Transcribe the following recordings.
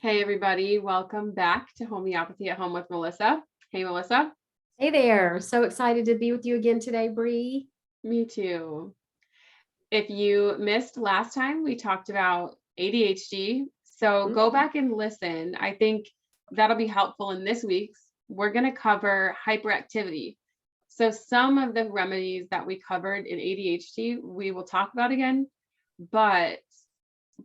Hey, everybody. Welcome back to Homeopathy at Home with Melissa. Hey, Melissa. Hey there. So excited to be with you again today, Bree. Me too. If you missed last time, we talked about ADHD. So go back and listen. I think that'll be helpful in this week's. We're going to cover hyperactivity. So some of the remedies that we covered in ADHD, we will talk about again, but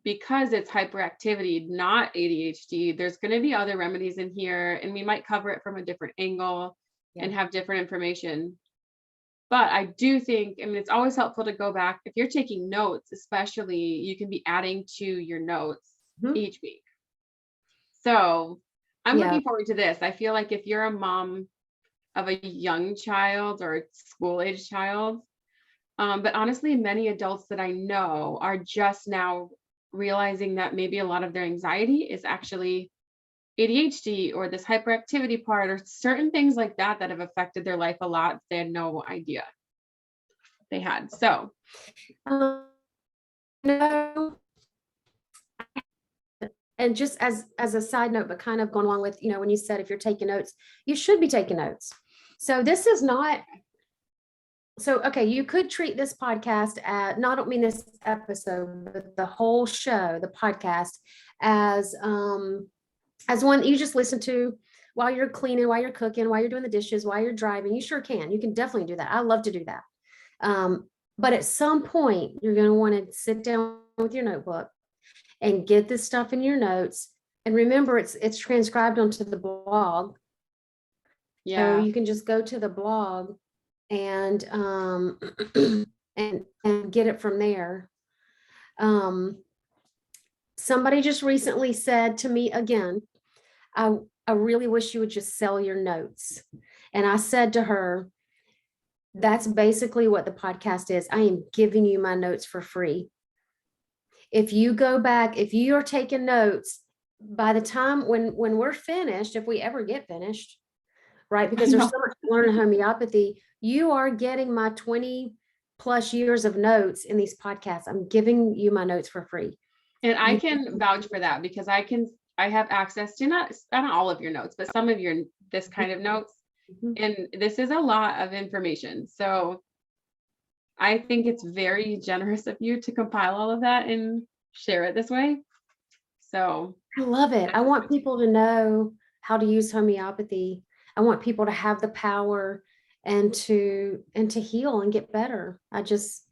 because it's hyperactivity, not ADHD, there's going to be other remedies in here, and we might cover it from a different angle and have different information. But I do think, it's always helpful to go back. If you're taking notes, especially, you can be adding to your notes each week. So I'm looking forward to this. I feel like if you're a mom of a young child or a school-age child, but honestly, many adults that I know are just now realizing that maybe a lot of their anxiety is actually ADHD or this hyperactivity part or certain things like that have affected their life a lot. They had no idea they had. So, and just as a side note, but kind of going along with, when you said if you're taking notes, you should be taking notes. So this is not. So, okay, you could treat this podcast I don't mean this episode, but the whole show, the podcast, as one you just listen to while you're cleaning, while you're cooking, while you're doing the dishes, while you're driving. You sure can. You can definitely do that. I love to do that. But at some point, you're going to want to sit down with your notebook and get this stuff in your notes. And remember, it's transcribed onto the blog. yeah. So you can just go to the blog and and get it from there. Somebody just recently said to me again, I really wish you would just sell your notes. And I said to her, that's basically what the podcast is. I am giving you my notes for free. If you go back, if you are taking notes, by the time when we're finished, if we ever get finished, right? Because there's so much to learn in homeopathy. You are getting my 20 plus years of notes in these podcasts. I'm giving you my notes for free. And I can vouch for that because I have access to not all of your notes, but some of this kind of notes. And this is a lot of information. So I think it's very generous of you to compile all of that and share it this way. So I love it. I want people to know how to use homeopathy. I want people to have the power and to heal and get better. I just,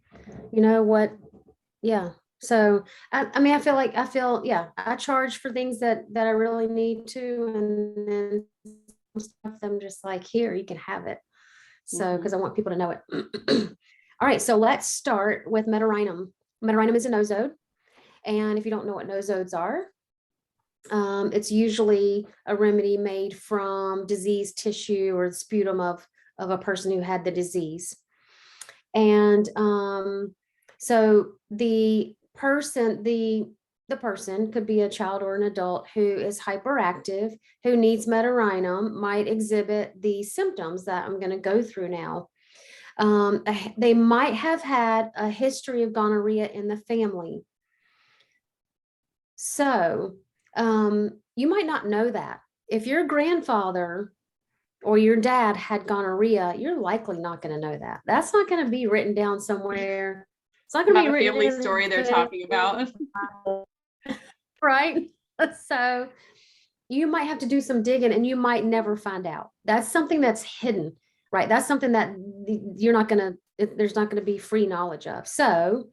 yeah. So, I feel, I charge for things that I really need to, and then stuff I'm just like, here, you can have it. So, because I want people to know it. All right. So let's start with Metarhinum. Metarhinum is a nosode. And if you don't know what nosodes are, it's usually a remedy made from diseased tissue or the sputum of a person who had the disease. And so the person could be a child or an adult who is hyperactive, who needs Metarhinum, might exhibit the symptoms that I'm going to go through now. They might have had a history of gonorrhea in the family. So you might not know that. If your grandfather or your dad had gonorrhea, you're likely not going to know that. That's not going to be written down somewhere. It's not going to be written family story they're talking about. Right? So you might have to do some digging and you might never find out. That's something that's hidden, right? That's something that there's not going to be free knowledge of. So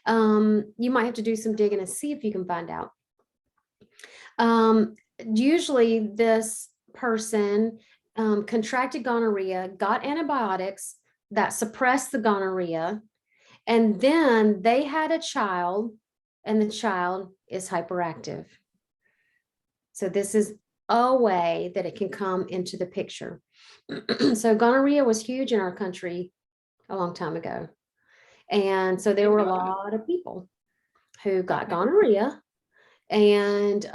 you might have to do some digging and see if you can find out. Usually this person contracted gonorrhea, got antibiotics that suppressed the gonorrhea, and then they had a child, and the child is hyperactive. So this is a way that it can come into the picture. So gonorrhea was huge in our country a long time ago. And so there were a lot of people who got gonorrhea and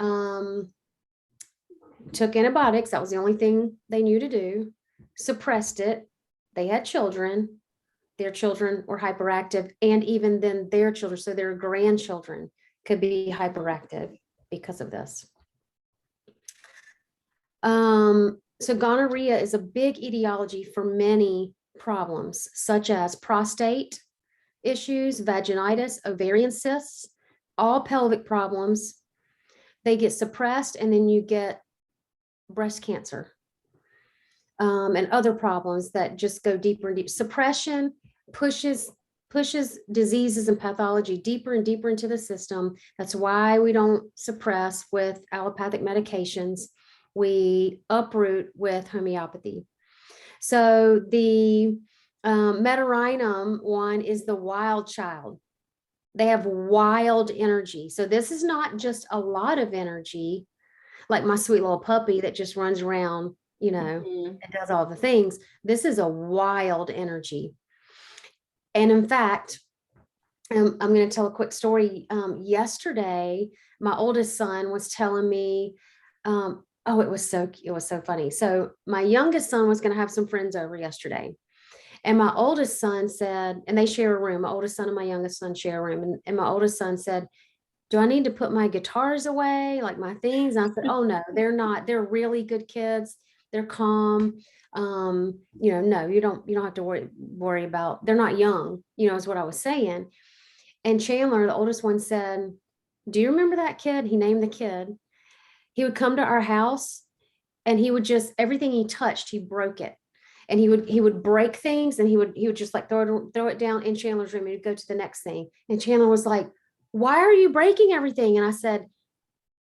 took antibiotics. That was the only thing they knew to do, suppressed it. They had children. Their children were hyperactive, and even then their children, so their grandchildren could be hyperactive because of this. So gonorrhea is a big etiology for many problems, such as prostate issues, vaginitis, ovarian cysts, all pelvic problems. They get suppressed, and then you get breast cancer, and other problems that just go deeper and deeper. Suppression pushes diseases and pathology deeper and deeper into the system. That's why we don't suppress with allopathic medications. We uproot with homeopathy. So the Metarhinum one is the wild child. They have wild energy. So this is not just a lot of energy, like my sweet little puppy that just runs around, and does all the things. This is a wild energy. And in fact, I'm going to tell a quick story. Yesterday, my oldest son was telling me, it was so funny. So my youngest son was going to have some friends over yesterday. And my oldest son said, and they share a room, my oldest son and my youngest son share a room. And my oldest son said, do I need to put my guitars away, like my things? And I said, oh no, they're not. They're really good kids. They're calm. No, you don't have to worry about, they're not young, is what I was saying. And Chandler, the oldest one, said, do you remember that kid? He named the kid. He would come to our house and he would just, everything he touched, he broke it. And he would break things, and he would just like throw it down in Chandler's room, and he'd go to the next thing. And Chandler was like, why are you breaking everything? And I said,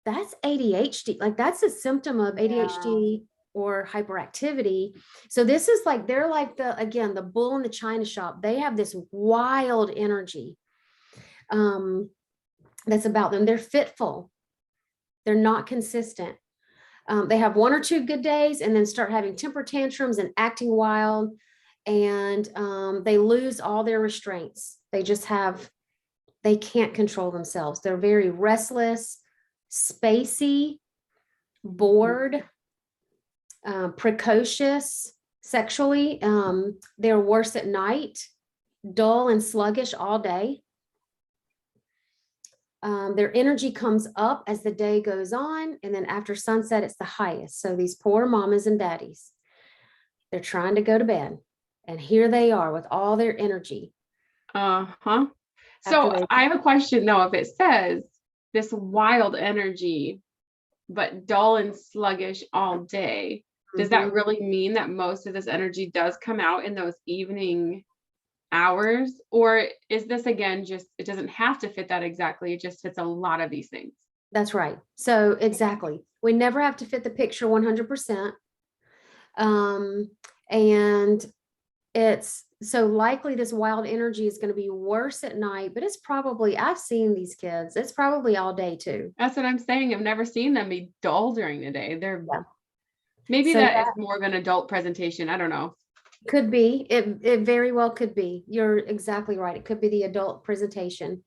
that's ADHD. Like, that's a symptom of ADHD or hyperactivity. So this is like, they're like the bull in the china shop. They have this wild energy that's about them. They're fitful. They're not consistent. They have one or two good days and then start having temper tantrums and acting wild, and they lose all their restraints. They can't control themselves. They're very restless, spacey, bored, precocious sexually. They're worse at night, dull and sluggish all day. Their energy comes up as the day goes on, and then after sunset, it's the highest. So these poor mamas and daddies, they're trying to go to bed, and here they are with all their energy. So I have a question though. If it says this wild energy, but dull and sluggish all day, does that really mean that most of this energy does come out in those evening hours? Or is this, again, just, it doesn't have to fit that exactly, it just fits a lot of these things? That's right. So exactly, we never have to fit the picture 100%. And it's so likely this wild energy is going to be worse at night, but it's probably, I've seen these kids, it's probably all day too. That's what I'm saying. I've never seen them be dull during the day. Maybe that is more of an adult presentation. I don't know. Could be. It very well could be. You're exactly right. It could be the adult presentation.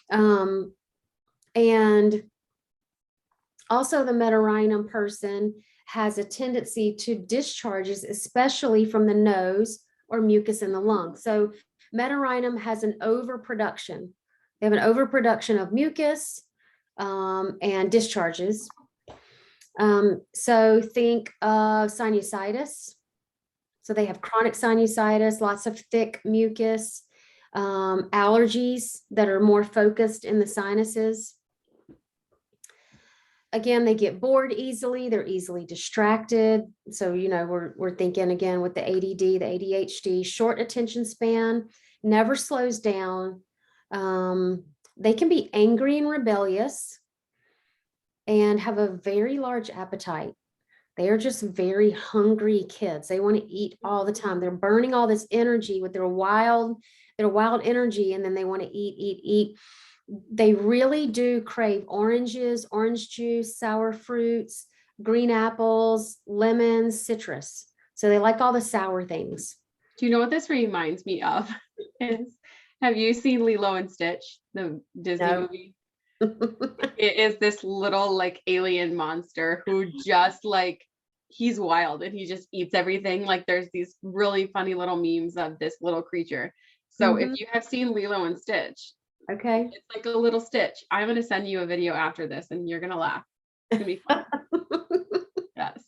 And also the Metarhinum person has a tendency to discharges, especially from the nose or mucus in the lung. So Metarhinum has an overproduction. They have an overproduction of mucus and discharges. So think of sinusitis. So they have chronic sinusitis, lots of thick mucus, allergies that are more focused in the sinuses. Again, they get bored easily. They're easily distracted. So, we're thinking again with the ADD, the ADHD, short attention span, never slows down. They can be angry and rebellious and have a very large appetite. They are just very hungry kids. They want to eat all the time. They're burning all this energy with their wild energy, and then they want to eat. They really do crave oranges, orange juice, sour fruits, green apples, lemons, citrus. So they like all the sour things. Do you know what this reminds me of? Have you seen Lilo and Stitch, the Disney movie? It is this little like alien monster who just like, he's wild and he just eats everything. Like there's these really funny little memes of this little creature. So if you have seen Lilo and Stitch, okay, it's like a little Stitch. I'm going to send you a video after this and you're going to laugh. It's going to be fun. Yes.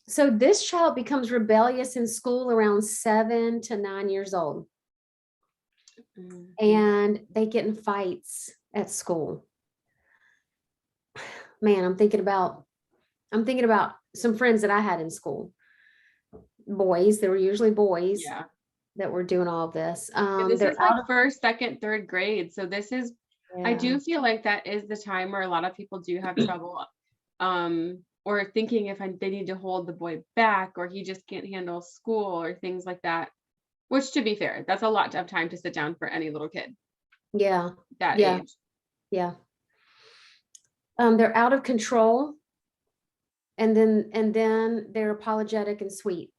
So this child becomes rebellious in school around 7 to 9 years old. And they get in fights at school. Man, I'm thinking about some friends that I had in school. Boys, they were usually boys that were doing all of this. This is like first, second, third grade. So this is, I do feel like that is the time where a lot of people do have trouble, or thinking if they need to hold the boy back, or he just can't handle school or things like that. Which, to be fair, that's a lot of time to sit down for any little kid. Yeah. That age. Yeah. They're out of control. And then they're apologetic and sweet.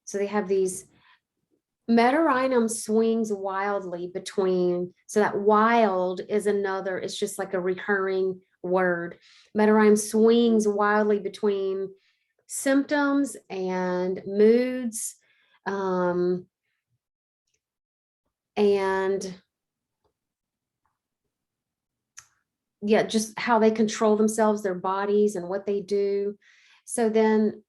So they have these Metarinom swings wildly between, so that wild is another, it's just like a recurring word. Metarinom swings wildly between symptoms and moods, and yeah, just how they control themselves, their bodies, and what they do. So then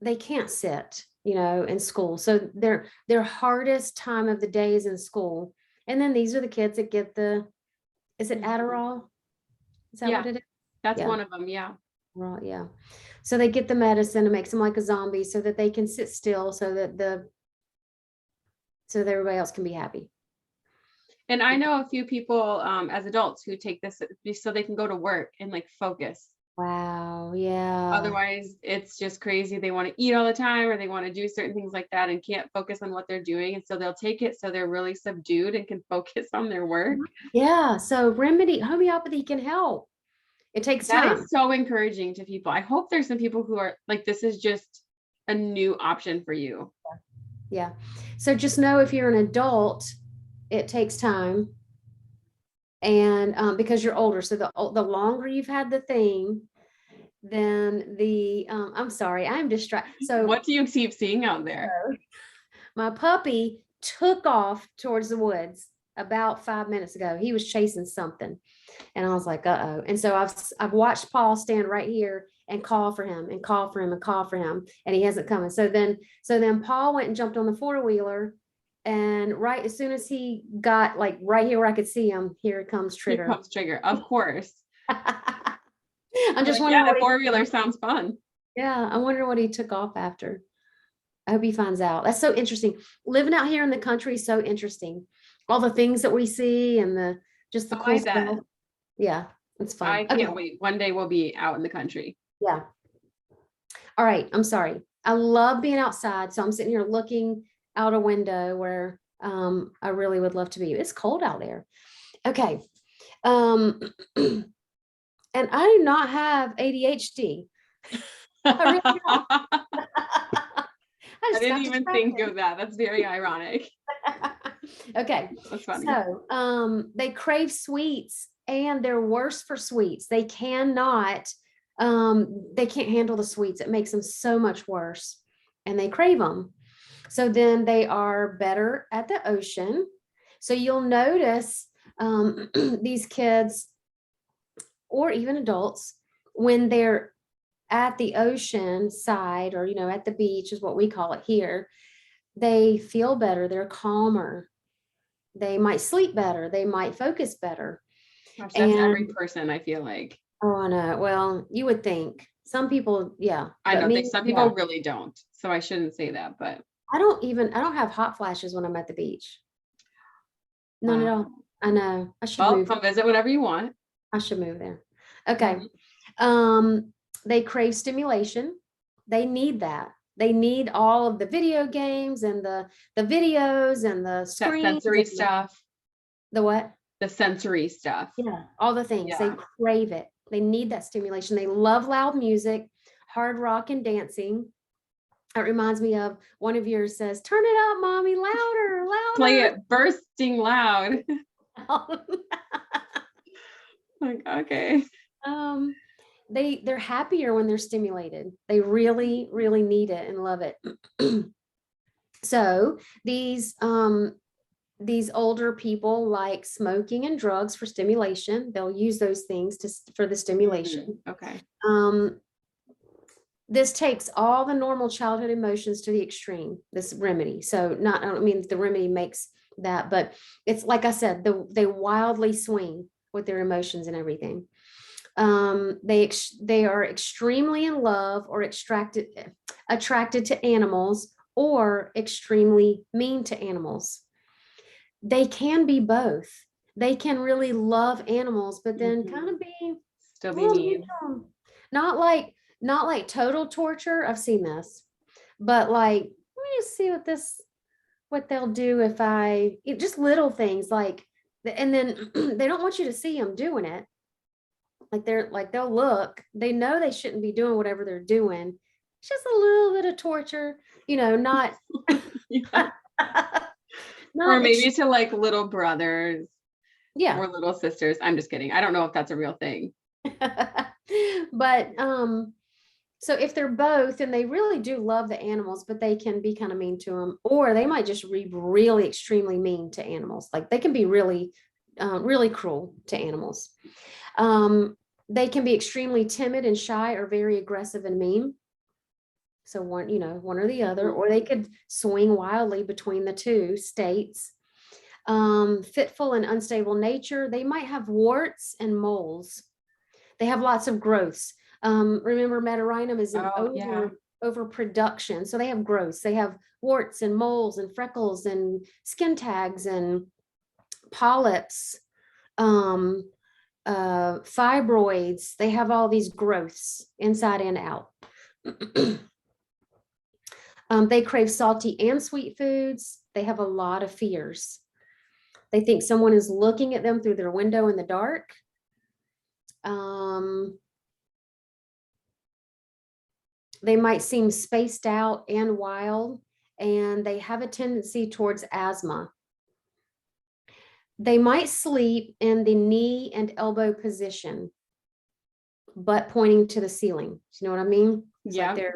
they can't sit, in school. So their hardest time of the day is in school. And then these are the kids that get is it Adderall? Is that what it is? That's one of them. Yeah. Right. Yeah. So they get the medicine, it makes them like a zombie so that they can sit still, so that everybody else can be happy. And I know a few people as adults who take this so they can go to work and like focus. Wow. Yeah. Otherwise, it's just crazy. They want to eat all the time, or they want to do certain things like that and can't focus on what they're doing. And so they'll take it so they're really subdued and can focus on their work. Yeah. So homeopathy can help. It takes time. That is so encouraging to people. I hope there's some people who are like, this is just a new option for you. Yeah. So just know, if you're an adult, it takes time. And because you're older, so the longer you've had the thing, then I'm sorry, I'm distracted. So what do you keep seeing out there? My puppy took off towards the woods about 5 minutes ago. He was chasing something, and I was like, uh-oh. And so I've watched Paul stand right here and call for him and call for him and call for him, and he hasn't come. So then Paul went and jumped on the four-wheeler. And right as soon as he got like right here where I could see him, here comes Trigger. Here comes Trigger, of course. I'm just wondering. Yeah, the four-wheeler sounds fun. Yeah, I wonder what he took off after. I hope he finds out. That's so interesting. Living out here in the country is so interesting. All the things that we see and the cool stuff. Yeah, it's fun. I can't wait. One day we'll be out in the country. Yeah. All right. I'm sorry. I love being outside. So I'm sitting here looking out a window where I really would love to be. It's cold out there. Okay. And I do not have ADHD. I really don't. I didn't even think of that. That's very ironic. Okay. That's funny. So they crave sweets, and they're worse for sweets. They cannot, they can't handle the sweets. It makes them so much worse, and they crave them. So then they are better at the ocean. So you'll notice these kids, or even adults, when they're at the ocean side, or, at the beach is what we call it here, they feel better. They're calmer. They might sleep better. They might focus better. Gosh, that's every person, I feel like. Oh, I know. Well, you would think. Some people, yeah. I know. Some people really don't. So I shouldn't say that, but. I don't have hot flashes when I'm at the beach. None at all. I know. I should move. Come visit whenever you want. I should move there. Okay. They crave stimulation. They need that. They need all of the video games and the videos and the screens. That sensory stuff. The what? The sensory stuff. Yeah, all the things. Yeah. They crave it. They need that stimulation. They love loud music, hard rock, and dancing. It reminds me of one of yours says, "Turn it up, mommy, louder, louder." Play it bursting loud. Like, okay. They're happier when they're stimulated. They really, really need it and love it. So these these older people like smoking and drugs for stimulation. They'll use those things for the stimulation. Okay. This takes all the normal childhood emotions to the extreme, this remedy. So I don't mean the remedy makes that, but it's like I said, they wildly swing with their emotions and everything. They are extremely in love or attracted to animals, or extremely mean to animals. They can be both. They can really love animals, but then kind of be still be mean. Not like total torture. I've seen this, but like, let me just see what they'll do if just little things like, and then they don't want you to see them doing it. They'll look, they know they shouldn't be doing whatever they're doing. It's just a little bit of torture, not. Or maybe to like little brothers. Yeah. Or little sisters. I'm just kidding. I don't know if that's a real thing. But so if they're both, and they really do love the animals, but they can be kind of mean to them, or they might just be really extremely mean to animals. Like they can be really, really cruel to animals. They can be extremely timid and shy, or very aggressive and mean. So one or the other, or they could swing wildly between the two states. Fitful and unstable nature. They might have warts and moles. They have lots of growths. Remember, metaurinum is an overproduction. So they have growths. They have warts and moles and freckles and skin tags and polyps, fibroids. They have all these growths inside and out. They crave salty and sweet foods. They have a lot of fears. They think someone is looking at them through their window in the dark. They might seem spaced out and wild, and they have a tendency towards asthma. They might sleep in the knee and elbow position, butt pointing to the ceiling. You know what I mean? It's like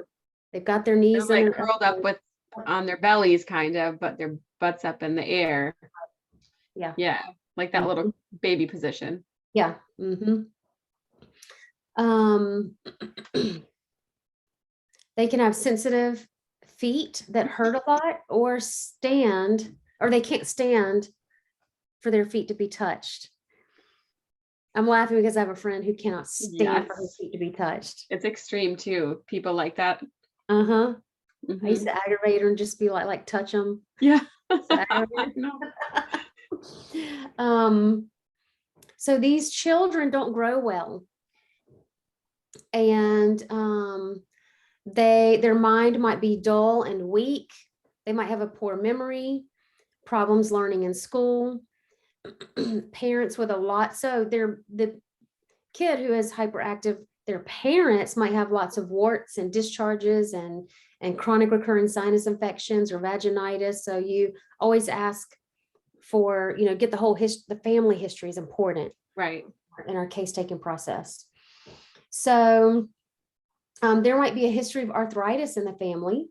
they've got their knees like curled up on their bellies, kind of, but their butts up in the air. Yeah, like that little baby position. Yeah. They can have sensitive feet that hurt a lot, or they can't stand for their feet to be touched. I'm laughing because I have a friend who cannot stand for his feet to be touched. It's extreme too. People like that. I used to aggravate her and just be like touch them. Yeah. So these children don't grow well, and their mind might be dull and weak. They might have a poor memory, problems learning in school. Parents with a lot. So the kid who is hyperactive, their parents might have lots of warts and discharges and chronic recurring sinus infections or vaginitis. So you always ask for, get the whole the family history is important. Right. In our case taking process. So there might be a history of arthritis in the family,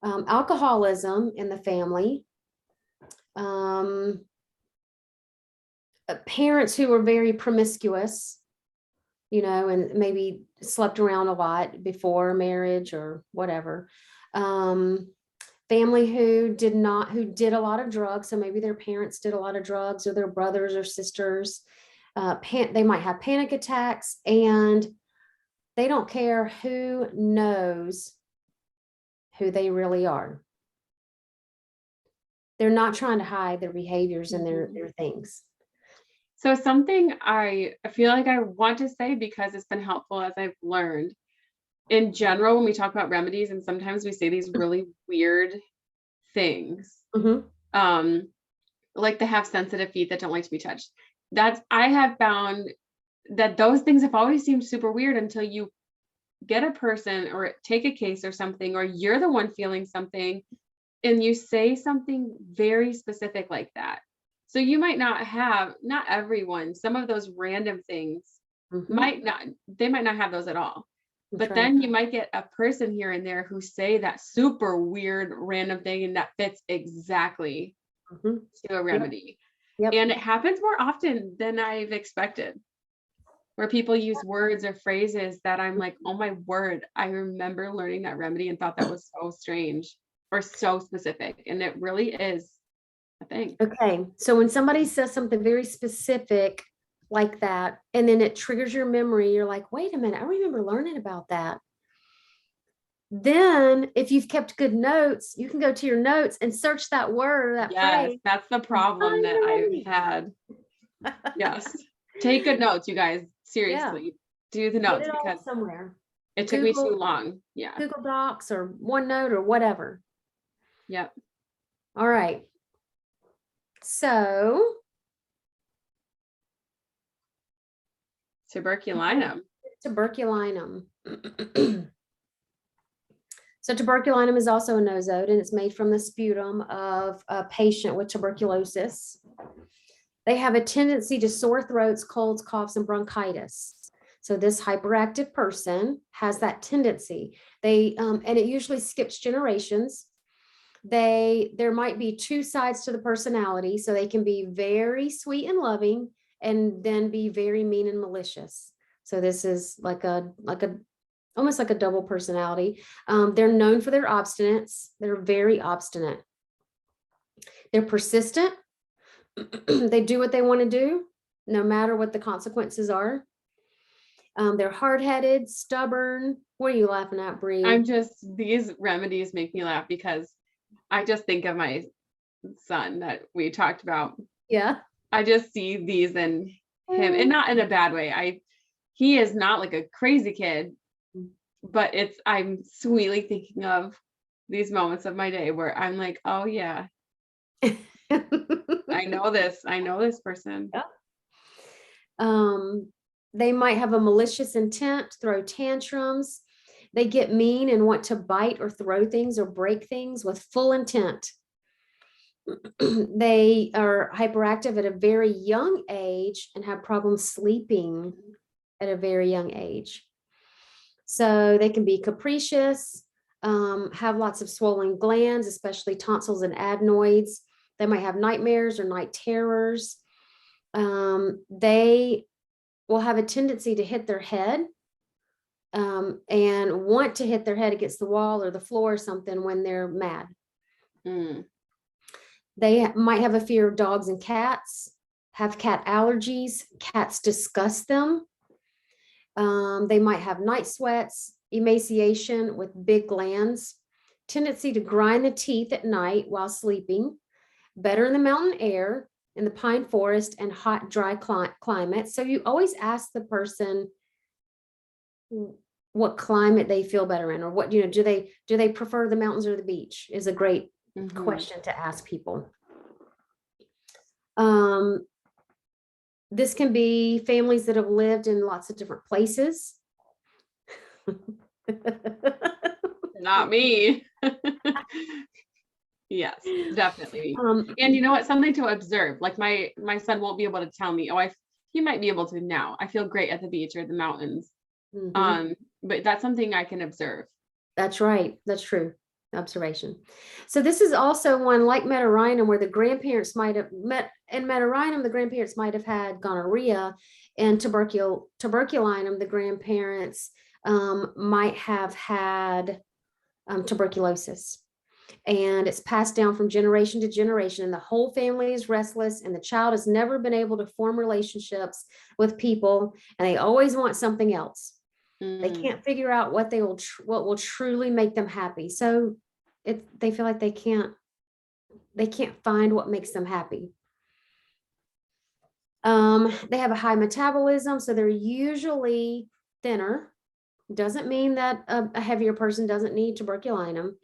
alcoholism in the family, parents who were very promiscuous, and maybe slept around a lot before marriage or whatever. Family who did a lot of drugs. So maybe their parents did a lot of drugs, or their brothers or sisters. They might have panic attacks, and they don't care who knows who they really are. They're not trying to hide their behaviors and their things. So something I feel like I want to say, because it's been helpful as I've learned, in general, when we talk about remedies, and sometimes we say these really weird things, like they have sensitive feet that don't like to be touched. I have found that those things have always seemed super weird until you get a person or take a case or something, or you're the one feeling something and you say something very specific like that. So you might not everyone, some of those random things might not have those at all. But then you might get a person here and there who say that super weird random thing, and that fits exactly Mhm. to a remedy. Yep. And it happens more often than I've expected, where people use words or phrases that I'm like, oh my word, I remember learning that remedy and thought that was so strange or so specific. And it really is a thing. Okay, so when somebody says something very specific like that, and then it triggers your memory, you're like, wait a minute, I remember learning about that. Then if you've kept good notes, you can go to your notes and search that word or that Yes, phrase. that's the problem Find that the I've remedy. had. Yes. Take good notes, you guys. Seriously. Do the Get notes it all because somewhere. it took me too Google, long. Yeah. Google Docs or OneNote or whatever. Yep. All right. So Tuberculinum. tuberculinum. So tuberculinum is also a nosode, and it's made from the sputum of a patient with tuberculosis. They have a tendency to sore throats, colds, coughs, and bronchitis. So this hyperactive person has that tendency. And it usually skips generations. There might be two sides to the personality, so they can be very sweet and loving, and then be very mean and malicious. So this is like a almost like a double personality. They're known for their obstinance. They're very obstinate. They're persistent. They do what they want to do, no matter what the consequences are. They're hard-headed, stubborn. What are you laughing at, Bree? These remedies make me laugh because I just think of my son that we talked about. Yeah. I just see these in him, and not in a bad way. He is not like a crazy kid, but I'm sweetly thinking of these moments of my day where I'm like, oh yeah, I know this person. Yeah. They might have a malicious intent, throw tantrums. They get mean and want to bite or throw things or break things with full intent. They are hyperactive at a very young age and have problems sleeping at a very young age. So they can be capricious, have lots of swollen glands, especially tonsils and adenoids. They might have nightmares or night terrors. They will have a tendency to hit their head and want to hit their head against the wall or the floor or something when they're mad. They might have a fear of dogs and cats, have cat allergies. Cats disgust them. They might have night sweats, emaciation with big glands, tendency to grind the teeth at night while sleeping, better in the mountain air, in the pine forest, and hot, dry climate. So you always ask the person what climate they feel better in, or what, do they prefer the mountains or the beach, is a great question to ask people. This can be families that have lived in lots of different places. Not me. Yes, definitely. And you know what? Something to observe. Like my son won't be able to tell me, he might be able to now. I feel great at the beach or the mountains. But that's something I can observe. That's right. That's true. Observation. So this is also one like Metarhinum, where the grandparents might have met. In Metarhinum, the grandparents might have had gonorrhea, and tuberculinum, the grandparents might have had tuberculosis. And it's passed down from generation to generation, and the whole family is restless, and the child has never been able to form relationships with people, and they always want something else. They can't figure out what will truly make them happy. So they feel like they can't find what makes them happy. They have a high metabolism, so they're usually thinner. Doesn't mean that a heavier person doesn't need tuberculinum,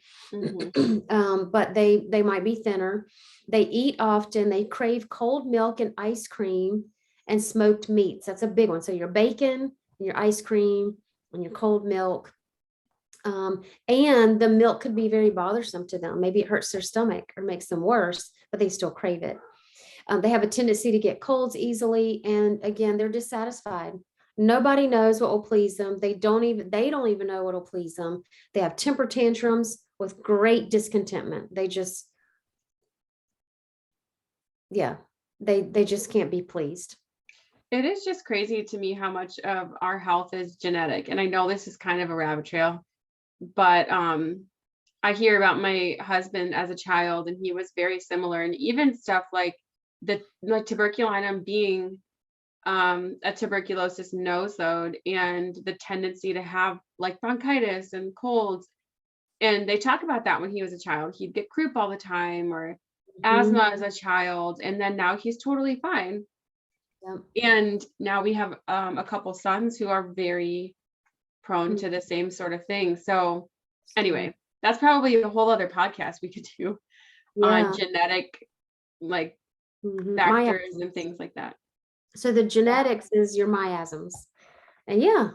but they might be thinner. They eat often. They crave cold milk and ice cream and smoked meats. That's a big one. So your bacon and your ice cream and your cold milk. And the milk could be very bothersome to them. Maybe it hurts their stomach or makes them worse, but they still crave it. They have a tendency to get colds easily. And again, they're dissatisfied. Nobody knows what will please them. They don't even know what will please them. They have temper tantrums with great discontentment. They just yeah, they just can't be pleased. It is just crazy to me how much of our health is genetic. And I know this is kind of a rabbit trail, but I hear about my husband as a child, and he was very similar. And even stuff like the like tuberculinum being a tuberculosis nosode, and the tendency to have like bronchitis and colds. And they talk about that when he was a child. He'd get croup all the time, or Mhm. asthma as a child, and then now he's totally fine. Yep. And now we have a couple sons who are very prone to the same sort of thing. So anyway, that's probably a whole other podcast we could do on Yeah. genetic like My factors and things like that. So the genetics is your miasms. And yeah,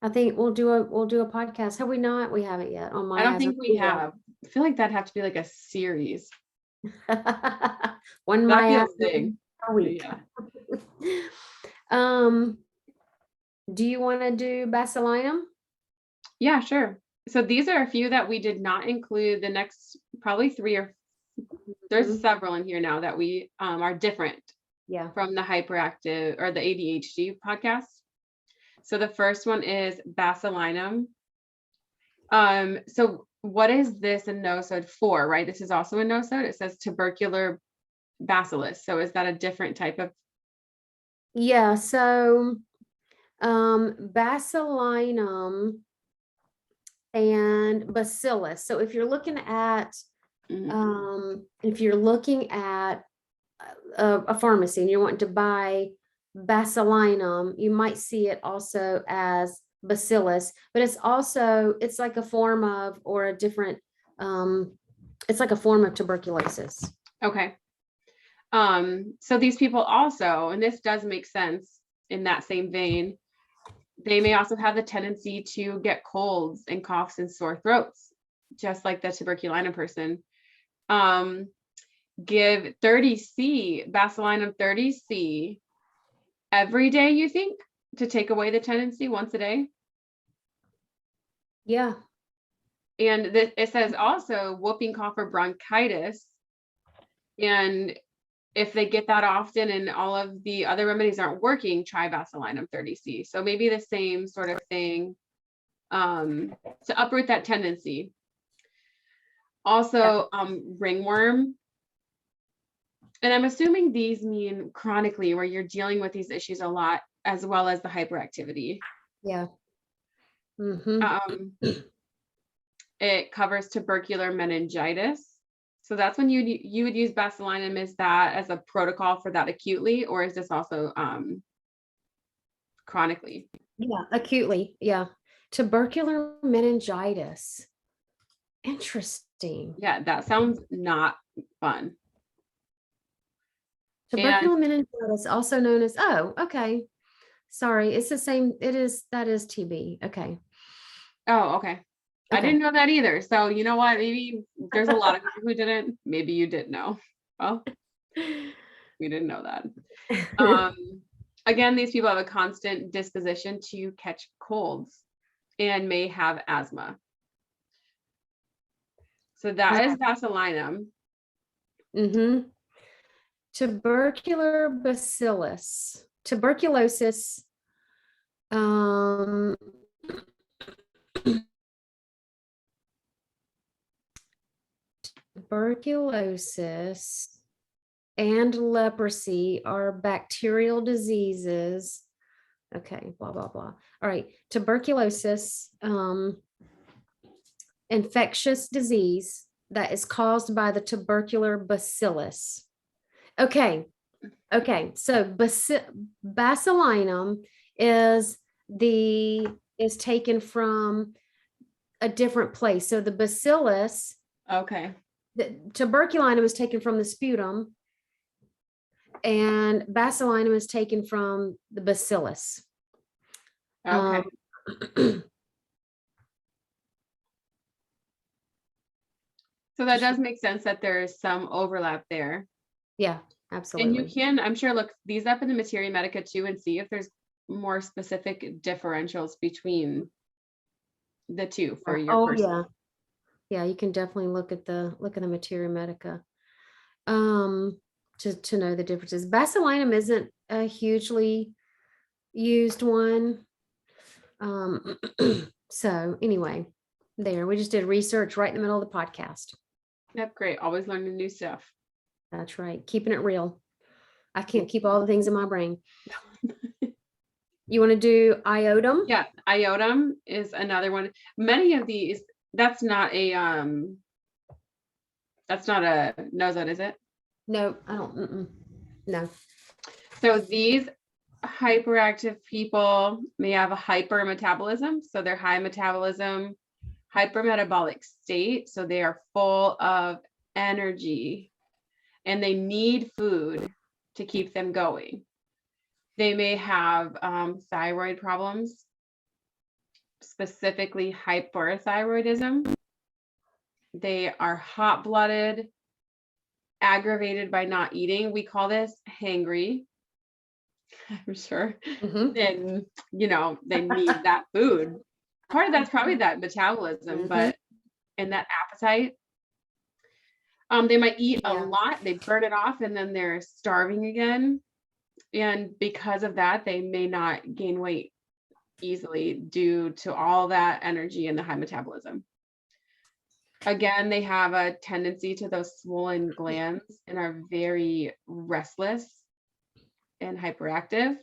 I think we'll do a podcast. Have we not? We haven't yet on I don't miasms. think we have. I feel like that'd have to be like a series. One That'd be a miasm thing. a week. Yeah. Um, do you want to do basilinum? Yeah, sure. So these are a few that we did not include. The next probably three or there's several in here now that we are different Yeah. from the hyperactive or the ADHD podcast. So the first one is basilinum. So what is this a nosode for, right? This is also a nosode. It says tubercular bacillus. So is that a different type of? Yeah. So basilinum and bacillus. So if you're looking at a pharmacy and you're wanting to buy basilinum, you might see it also as bacillus, but it's like a form of, or a different, it's like a form of tuberculosis. Okay. So these people also, and this does make sense in that same vein, they may also have the tendency to get colds and coughs and sore throats, just like the tuberculinum person. Give 30C, basilinum 30C every day, you think, to take away the tendency once a day? Yeah. And it says also whooping cough or bronchitis. And if they get that often and all of the other remedies aren't working, try basilinum 30C. So maybe the same sort of thing to uproot that tendency. Also, ringworm. And I'm assuming these mean chronically, where you're dealing with these issues a lot, as well as the hyperactivity. Yeah. It covers tubercular meningitis. So that's when you would use basilinum. Is that as a protocol for that acutely, or is this also chronically? Yeah, acutely. Yeah. Tubercular meningitis. Interesting. Yeah, that sounds not fun. Tubercular meningitis, also known as, oh, okay. Sorry, it's the same. That is TB. Okay. Oh, okay. I Okay. didn't know that either. So you know what? Maybe there's a lot of people who didn't. Maybe you did know. Well, we didn't know that. Again, these people have a constant disposition to catch colds and may have asthma. So that is basilinum. Tubercular bacillus. Tuberculosis. Tuberculosis and leprosy are bacterial diseases. Okay, blah, blah, blah. All right, tuberculosis, infectious disease that is caused by the tubercular bacillus. Okay, so basilinum is taken from a different place. So the bacillus, Okay. the tuberculinum is taken from the sputum, and basilinum is taken from the bacillus. Okay. So that does make sense that there's some overlap there. Yeah, absolutely. And you can, I'm sure, look these up in the Materia Medica too and see if there's more specific differentials between the two for your person. Yeah. Yeah, you can definitely look at the Materia Medica. to know the differences. Basilinum isn't a hugely used one. So anyway, there, we just did research right in the middle of the podcast. Yep, great. Always learning new stuff. That's right. Keeping it real. I can't keep all the things in my brain. You want to do iotum? Yeah, iotum is another one. Many of these, that's not a nosode, is it? No, I don't. No. So these hyperactive people may have a hypermetabolism. So they're high metabolism, hypermetabolic state. So they are full of energy and they need food to keep them going. They may have thyroid problems, specifically hyperthyroidism. They are hot-blooded, aggravated by not eating. We call this hangry, I'm sure. And, you know, they need that food. Part of that's probably that metabolism, but and that appetite. They might eat a lot, they burn it off, and then they're starving again. And because of that, they may not gain weight easily due to all that energy and the high metabolism. Again, they have a tendency to those swollen glands and are very restless and hyperactive.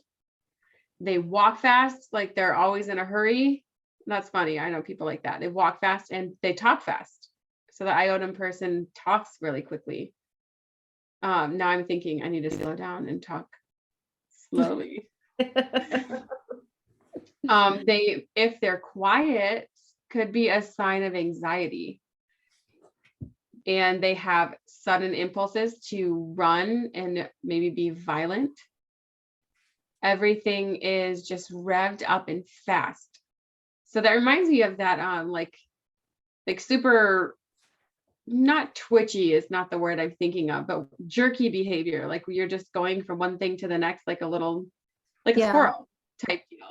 They walk fast, like they're always in a hurry. That's funny. I know people like that. They walk fast and they talk fast. So the iotum person talks really quickly. Now I'm thinking I need to slow down and talk slowly. If they're quiet, could be a sign of anxiety. And they have sudden impulses to run and maybe be violent. Everything is just revved up and fast. So that reminds me of that, like super, not twitchy is not the word I'm thinking of, but jerky behavior. Like you're just going from one thing to the next, like a squirrel type deal.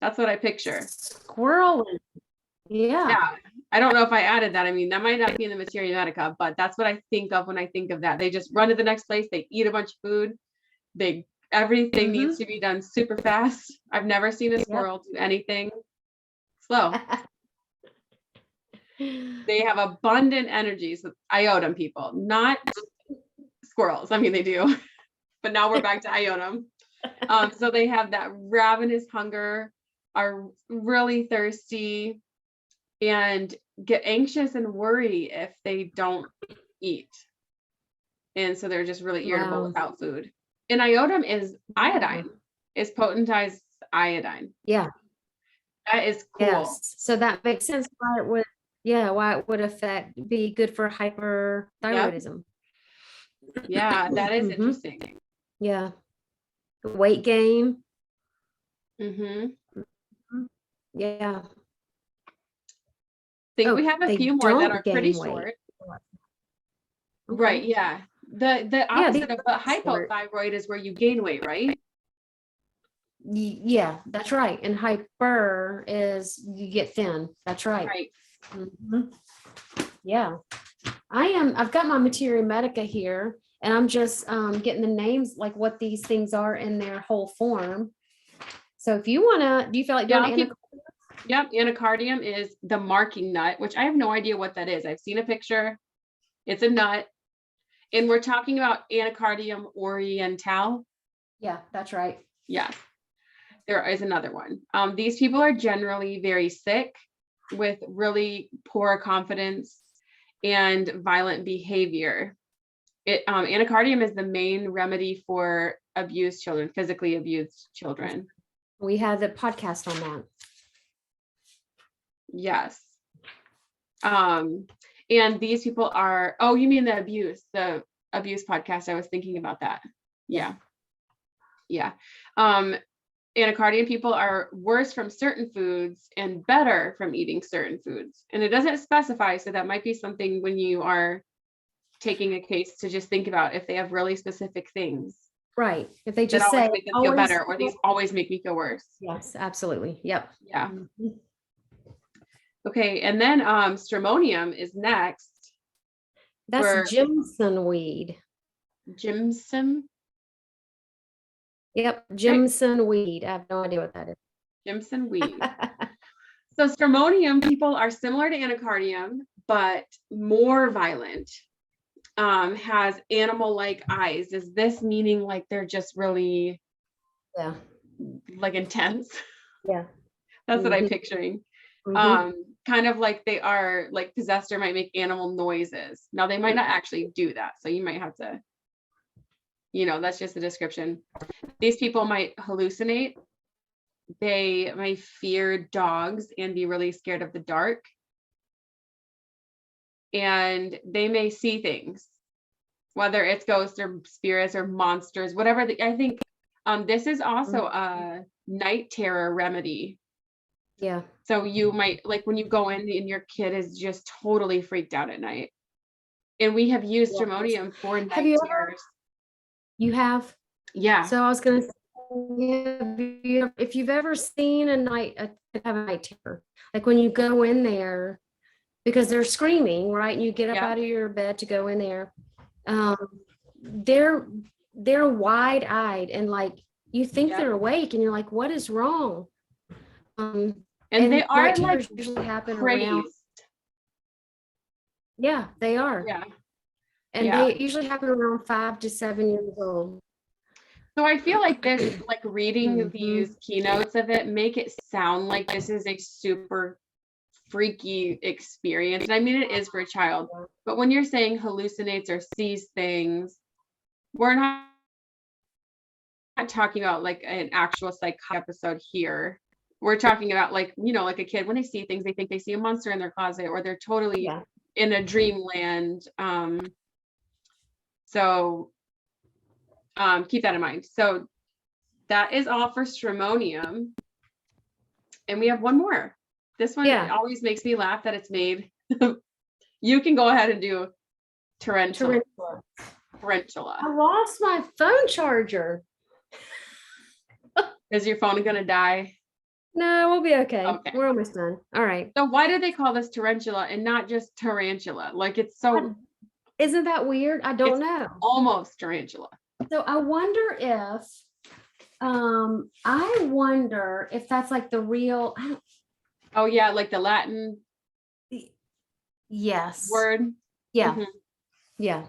That's what I picture. Squirrel. Yeah. I don't know if I added that. I mean, that might not be in the Materia Medica, but that's what I think of when I think of that. They just run to the next place. They eat a bunch of food. Everything needs to be done super fast. I've never seen a squirrel do anything slow. They have abundant energy. So iotum people, not squirrels. I mean, they do, but now we're back to iotum. So they have that ravenous hunger, are really thirsty, and get anxious and worry if they don't eat. And so they're just really irritable without food. And iotum is iodine, is potentized iodine. Yeah. That is cool. Yes. So that makes sense why it would be good for hyperthyroidism. Yeah, that is interesting. Yeah. Weight gain. Yeah. We have a few more that are pretty short. Right, yeah. The opposite of a hypothyroid is where you gain weight, right? Yeah, that's right. And hyper is you get thin. That's right. Right. Yeah. I've got my Materia Medica here, and I'm just getting the names, like what these things are in their whole form. So if you want to, do you feel like doing Yep, anacardium is the marking nut, which I have no idea what that is. I've seen a picture. It's a nut. And we're talking about Anacardium orientale. Yeah, that's right. Yes, there is another one. These people are generally very sick with really poor confidence and violent behavior. Anacardium is the main remedy for abused children, physically abused children. We had the podcast on that. Yes. And these people are, oh, you mean the abuse podcast. I was thinking about that. Yeah. Anacardium people are worse from certain foods and better from eating certain foods. And it doesn't specify, so that might be something when you are taking a case to just think about if they have really specific things. Right. If they just say make them feel better, or these always make me feel worse. Yes, absolutely. Yep. Yeah. Okay, and then stramonium is next. That's Jimson weed. Jimson. Yep, Jimson Weed. I have no idea what that is. Jimson Weed. So stramonium people are similar to anacardium, but more violent. Has animal-like eyes. Is this meaning like they're just really like intense? Yeah. That's what I'm picturing. Kind of like they are like possessed or might make animal noises. Now they might not actually do that. So you might have to, that's just a description. These people might hallucinate. They might fear dogs and be really scared of the dark. And they may see things, whether it's ghosts or spirits or monsters, whatever. I think this is also a night terror remedy. Yeah. So you might, like when you go in and your kid is just totally freaked out at night. And we have used stramonium for night terrors. You have? Yeah. So I was going to say, if you've ever seen a night terror, like when you go in there, because they're screaming, right? And you get up out of your bed to go in there. They're wide-eyed and like you think they're awake and you're like, what is wrong? And they are like usually happen crazed. around. Yeah, they are. Yeah. And they usually happen around 5 to 7 years old. So I feel like this, like reading these keynotes of it, make it sound like this is a super freaky experience. And I mean, it is for a child, but when you're saying hallucinates or sees things, we're not talking about like an actual psychotic episode here. We're talking about like, like a kid, when they see things, they think they see a monster in their closet or they're totally in a dreamland. So keep that in mind. So that is all for stramonium. And we have one more. This one always makes me laugh that it's made. You can go ahead and do tarantula. I lost my phone charger. Is your phone going to die? No, we'll be okay. We're almost done. All right. So why do they call this tarantula and not just tarantula? Like it's so... Isn't that weird? I don't know. Almost tarantula. So I wonder if that's like the real... Oh yeah, like the Latin word. Yeah. Yeah.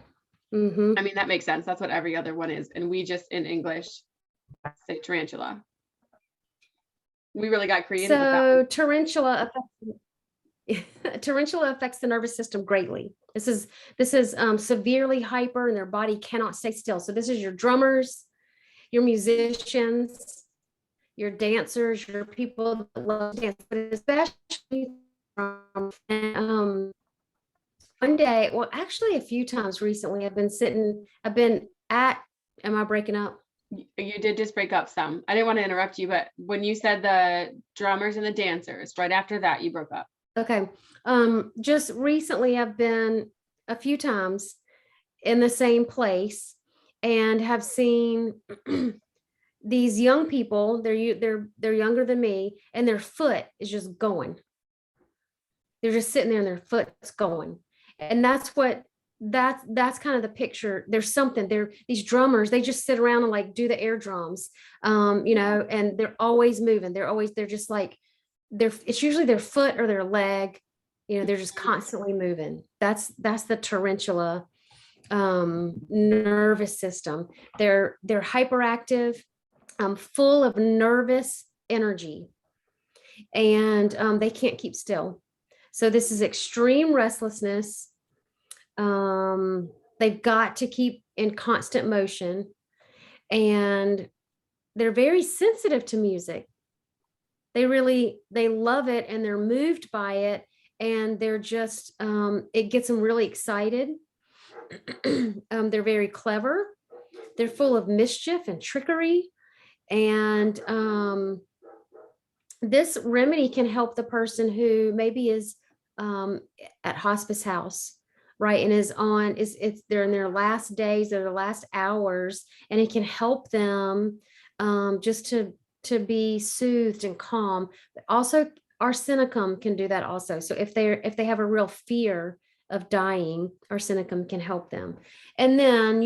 I mean, that makes sense. That's what every other one is. And we just in English say tarantula. We really got creative with that one. Tarantula affects the nervous system greatly. This is severely hyper and their body cannot stay still. So this is your drummers, your musicians, your dancers, your people that love to dance, but especially one day, well, actually a few times recently, am I breaking up? You did just break up some. I didn't want to interrupt you, but when you said the drummers and the dancers, right after that, you broke up. Okay. Just recently I've been a few times in the same place and have seen these young people, they're younger than me, and their foot is just going. They're just sitting there and their foot's going. And that's kind of the picture. There's something there. These drummers, they just sit around and like do the air drums, and they're always moving. They're just like, it's usually their foot or their leg, they're just constantly moving. That's the tarantula nervous system. They're hyperactive, full of nervous energy, and they can't keep still. So this is extreme restlessness. They've got to keep in constant motion, and they're very sensitive to music. They love it and they're moved by it, and they're just, it gets them really excited. They're very clever. They're full of mischief and trickery. And this remedy can help the person who maybe is at hospice house, right? And they're in their last days, their last hours, and it can help them just to be soothed and calm. But also arsenicum can do that also. So if they have a real fear of dying, arsenicum can help them. And then,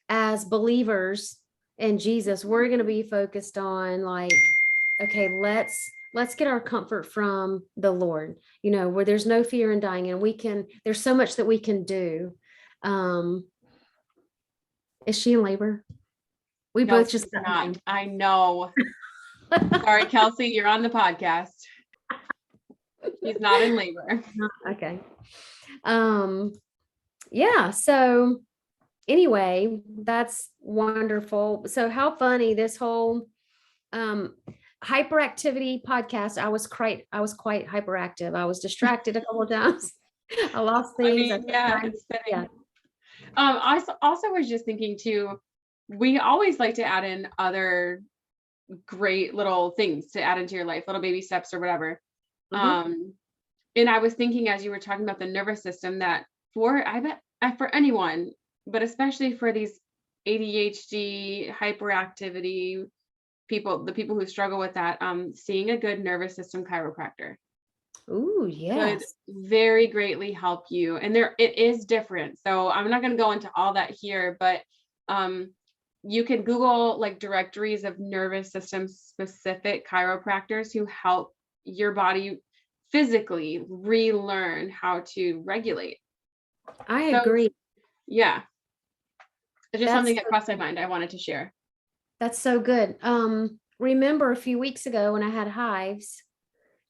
as believers in Jesus, we're going to be focused on like, okay, let's get our comfort from the Lord, where there's no fear in dying, and there's so much that we can do. Is she in labor? We No, both just she's not. I know. Sorry, Kelsey, you're on the podcast. She's not in labor. Okay. Yeah. So anyway, that's wonderful. So how funny this whole hyperactivity podcast. I was quite hyperactive. I was distracted a couple of times. I lost things. It's fitting. Yeah. I also was just thinking too, we always like to add in other great little things to add into your life, little baby steps or whatever. Mm-hmm. And I was thinking, as you were talking about the nervous system, that for anyone, but especially for these ADHD, hyperactivity people, the people who struggle with that, seeing a good nervous system chiropractor. Ooh, yes. Could very greatly help you. And it is different. So I'm not going to go into all that here, but you can Google like directories of nervous system specific chiropractors who help your body physically relearn how to regulate. I agree. Yeah. It's just something that crossed my mind I wanted to share. That's so good. Remember a few weeks ago when I had hives,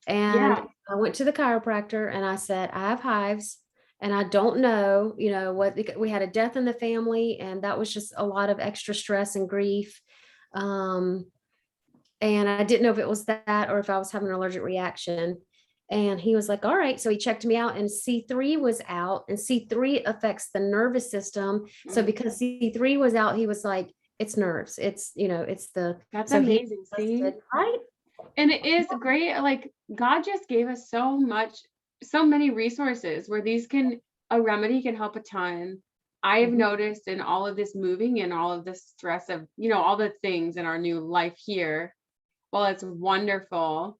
and I went to the chiropractor and I said, I have hives and I don't know, what, we had a death in the family, and that was just a lot of extra stress and grief. And I didn't know if it was that or if I was having an allergic reaction. And he was like, all right. So he checked me out and C3 was out, and C3 affects the nervous system. Mm-hmm. So because C3 was out, he was like, it's nerves. It's, that's so amazing. See? Right. And it is great. Like God just gave us so many resources where a remedy can help a ton. I've mm-hmm. noticed in all of this moving and all of this stress of, all the things in our new life here, well, it's wonderful.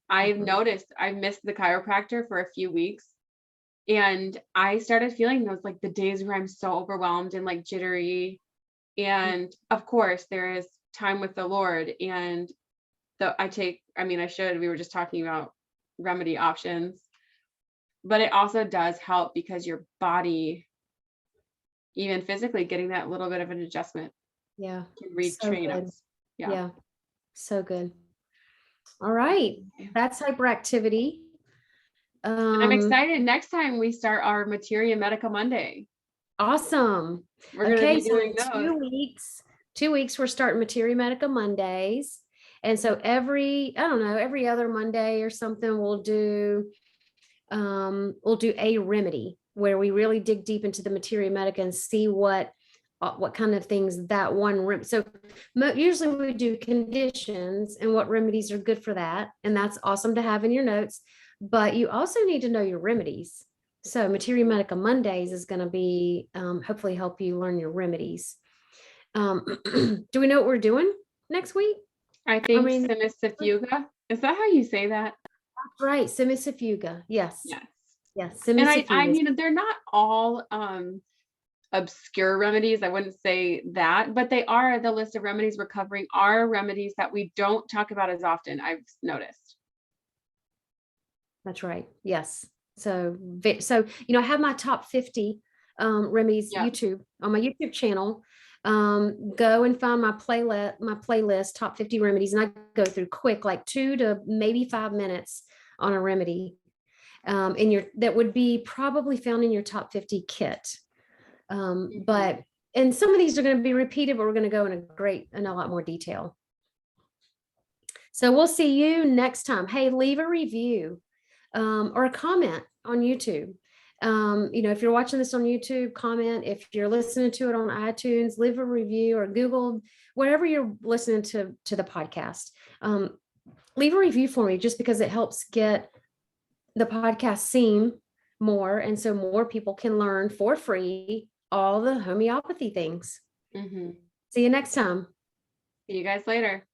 I've mm-hmm. noticed I've missed the chiropractor for a few weeks, and I started feeling those, like the days where I'm so overwhelmed and like jittery. And of course there is time with the Lord, and we were just talking about remedy options, but it also does help because your body, even physically, getting that little bit of an adjustment. Yeah. Can retrain us. Yeah. So good. All right. That's hyperactivity. And I'm excited. Next time we start our Materia Medica Monday. Awesome. We're going to be doing those. 2 weeks we're starting Materia Medica Mondays. And so every other Monday or something, we'll do a remedy where we really dig deep into the Materia Medica and see what kind of things that one so usually we do conditions and what remedies are good for that, and that's awesome to have in your notes, but you also need to know your remedies. So Materia Medica Mondays is going to be hopefully help you learn your remedies. Do we know what we're doing next week? I think Semicifuga. Is that how you say that? That's right. Semicifuga. Yes. Yes. And I mean, they're not all obscure remedies. I wouldn't say that, but they are, the list of remedies we're covering are remedies that we don't talk about as often, I've noticed. That's right. Yes. So, I have my top 50 remedies YouTube on my YouTube channel. Go and find my playlist, top 50 remedies, and I go through quick, like 2 to maybe 5 minutes on a remedy that would be probably found in your top 50 kit. But some of these are going to be repeated, but we're going to go in a lot more detail. So we'll see you next time. Hey, leave a review or a comment on YouTube. If you're watching this on YouTube, comment. If you're listening to it on iTunes, leave a review, or Google, wherever you're listening to the podcast. Leave a review for me, just because it helps get the podcast seen more, and so more people can learn for free all the homeopathy things. Mm-hmm. See you next time. See you guys later.